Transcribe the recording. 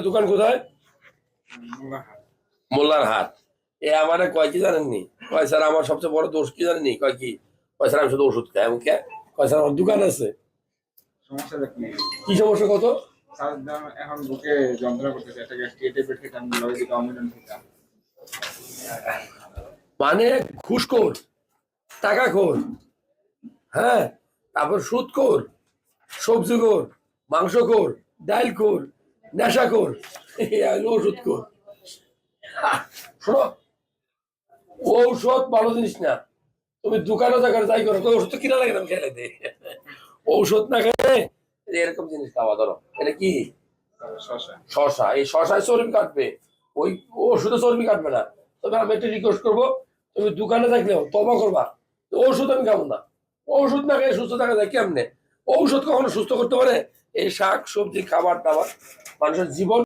দোকান কোথায়? মোল্লার হাট। এ আমারে কয় কি জানেননি? কয় স্যার আমার সবচেয়ে বড় দোষ কি জানেননি? কয় কি? কয় স্যার আমি শুধু ওষুধ খাই। আমি কে? কয় স্যার আমার দোকান আছে। সমস্যাটা কি? কি সমস্যা কত? স্যার এখন বুকে যন্ত্রণা করতেছে, একটা গ্যাস্ট্রিক ট্যাবলেট খেতাম, লগে দিকে অমিনন খেতাম। মানে ঘুষখোর, টাকাখোর, হ্যাঁ, তারপর সুদখোর, সবজিখোর, মাংসখোর, ডালখোর, নেশাখোর, ওষুধখোর। শোনো, ঔষধ ভালো জিনিস না। তুমি দোকানে জায়গায় যাই করো, ওষুধ তো কিনা লাগে না, আমি খেলে দে। ঔষধ না খেলে এরকম জিনিস খাওয়া। ধরো এটা কি? শশা। শশা। এই শশায় চর্বি কাটবে, ওই ওষুধে চর্বি কাটবে না। তবে আমি একটা রিকোয়েস্ট করবো, তুমি দোকানে থাকলেও তবা করবা ওষুধ আমি খাবো না। ওষুধ না খেয়ে সুস্থ থাকা যায় কেমনে? ঔষধ কখনো সুস্থ করতে পারে? এই শাক সবজি খাবার দাবার মানুষের জীবন